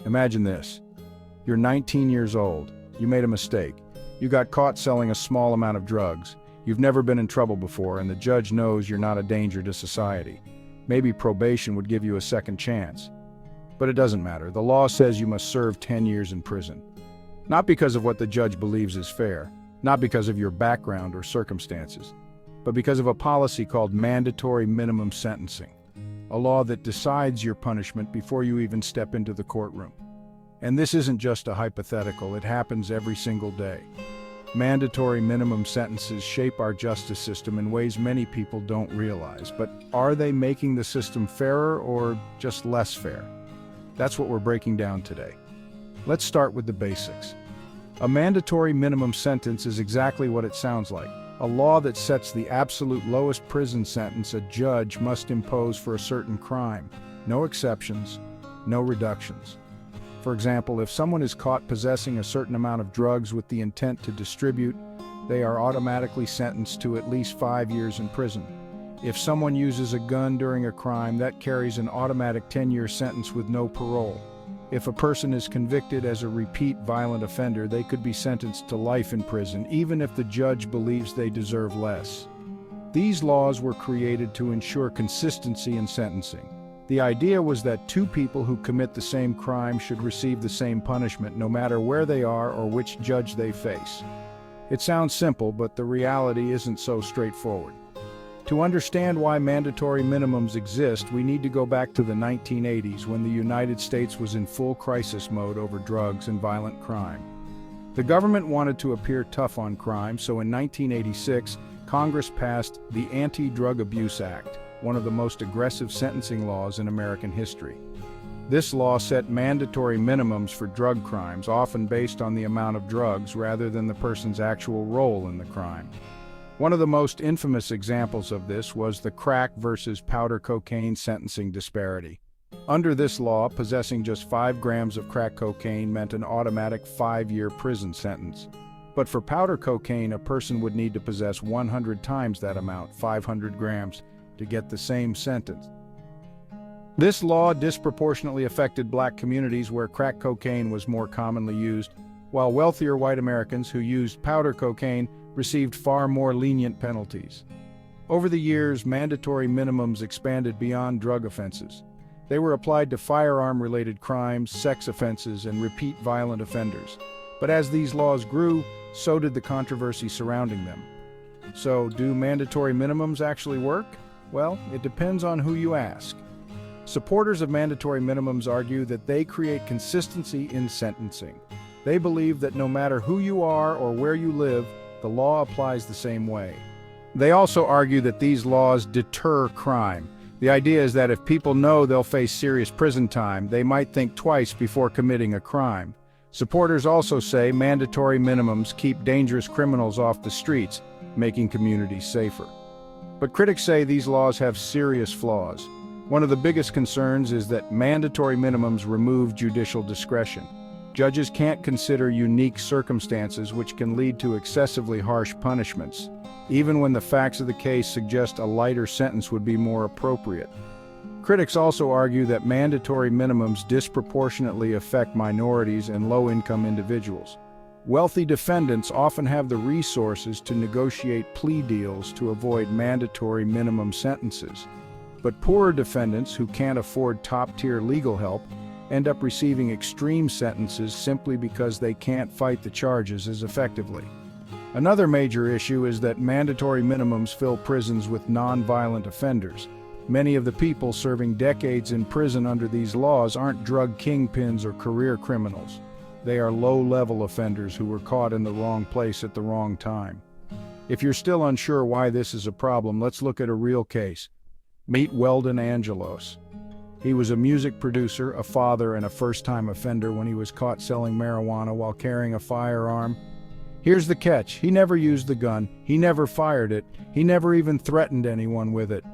Imagine this. You're 19 years old. You made a mistake. You got caught selling a small amount of drugs. You've never been in trouble before, and the judge knows you're not a danger to society. Maybe probation would give you a second chance. But it doesn't matter. The law says you must serve 10 years in prison. Not because of what the judge believes is fair, not because of your background or circumstances, but because of a policy called mandatory minimum sentencing, a law that decides your punishment before you even step into the courtroom. And this isn't just a hypothetical, it happens every single day. Mandatory minimum sentences shape our justice system in ways many people don't realize. But are they making the system fairer or just less fair? That's what we're breaking down today. Let's start with the basics. A mandatory minimum sentence is exactly what it sounds like, a law that sets the absolute lowest prison sentence a judge must impose for a certain crime. No exceptions, no reductions. For example, if someone is caught possessing a certain amount of drugs with the intent to distribute, they are automatically sentenced to at least 5 years in prison. If someone uses a gun during a crime, that carries an automatic 10-year sentence with no parole. If a person is convicted as a repeat violent offender, they could be sentenced to life in prison, even if the judge believes they deserve less. These laws were created to ensure consistency in sentencing. The idea was that two people who commit the same crime should receive the same punishment, no matter where they are or which judge they face. It sounds simple, but the reality isn't so straightforward. To understand why mandatory minimums exist, we need to go back to the 1980s, when the United States was in full crisis mode over drugs and violent crime. The government wanted to appear tough on crime, so in 1986, Congress passed the Anti-Drug Abuse Act, one of the most aggressive sentencing laws in American history. This law set mandatory minimums for drug crimes, often based on the amount of drugs rather than the person's actual role in the crime. One of the most infamous examples of this was the crack versus powder cocaine sentencing disparity. Under this law, possessing just 5 grams of crack cocaine meant an automatic 5-year prison sentence. But for powder cocaine, a person would need to possess 100 times that amount, 500 grams, to get the same sentence. This law disproportionately affected black communities where crack cocaine was more commonly used, while wealthier white Americans who used powder cocaine received far more lenient penalties. Over the years, mandatory minimums expanded beyond drug offenses. They were applied to firearm-related crimes, sex offenses, and repeat violent offenders. But as these laws grew, so did the controversy surrounding them. So, do mandatory minimums actually work? Well, it depends on who you ask. Supporters of mandatory minimums argue that they create consistency in sentencing. They believe that no matter who you are or where you live, the law applies the same way. They also argue that these laws deter crime. The idea is that if people know they'll face serious prison time, they might think twice before committing a crime. Supporters also say mandatory minimums keep dangerous criminals off the streets, making communities safer. But critics say these laws have serious flaws. One of the biggest concerns is that mandatory minimums remove judicial discretion. Judges can't consider unique circumstances, which can lead to excessively harsh punishments, even when the facts of the case suggest a lighter sentence would be more appropriate. Critics also argue that mandatory minimums disproportionately affect minorities and low-income individuals. Wealthy defendants often have the resources to negotiate plea deals to avoid mandatory minimum sentences. But poorer defendants who can't afford top-tier legal help end up receiving extreme sentences simply because they can't fight the charges as effectively. Another major issue is that mandatory minimums fill prisons with non-violent offenders. Many of the people serving decades in prison under these laws aren't drug kingpins or career criminals. They are low-level offenders who were caught in the wrong place at the wrong time. If you're still unsure why this is a problem, let's look at a real case. Meet Weldon Angelos. He was a music producer, a father, and a first-time offender when he was caught selling marijuana while carrying a firearm. Here's the catch: he never used the gun, he never fired it, he never even threatened anyone with it.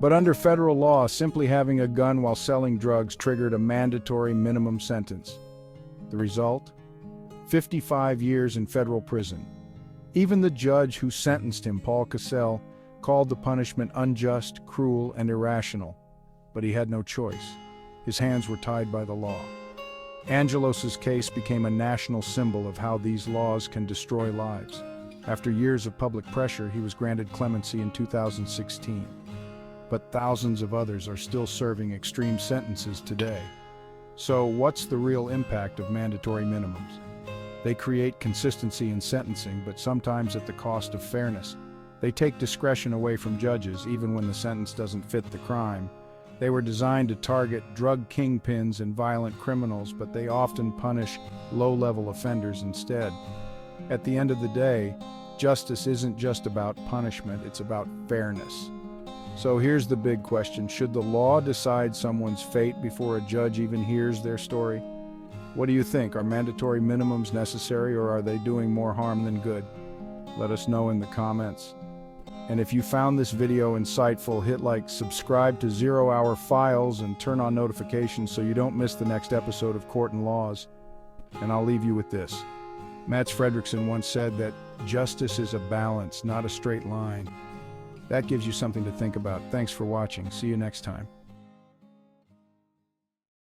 But under federal law, simply having a gun while selling drugs triggered a mandatory minimum sentence. The result? 55 years in federal prison. Even the judge who sentenced him, Paul Cassell, called the punishment unjust, cruel, and irrational. But he had no choice. His hands were tied by the law. Angelos's case became a national symbol of how these laws can destroy lives. After years of public pressure, he was granted clemency in 2016. But thousands of others are still serving extreme sentences today. So, what's the real impact of mandatory minimums? They create consistency in sentencing, but sometimes at the cost of fairness. They take discretion away from judges, even when the sentence doesn't fit the crime. They were designed to target drug kingpins and violent criminals, but they often punish low-level offenders instead. At the end of the day, justice isn't just about punishment, it's about fairness. So here's the big question: should the law decide someone's fate before a judge even hears their story? What do you think? Are mandatory minimums necessary, or are they doing more harm than good? Let us know in the comments. And if you found this video insightful, hit like, subscribe to 0 Hour Files, and turn on notifications so you don't miss the next episode of Court and Laws. And I'll leave you with this. Mats Fredriksson once said that justice is a balance, not a straight line. That gives you something to think about. Thanks for watching. See you next time.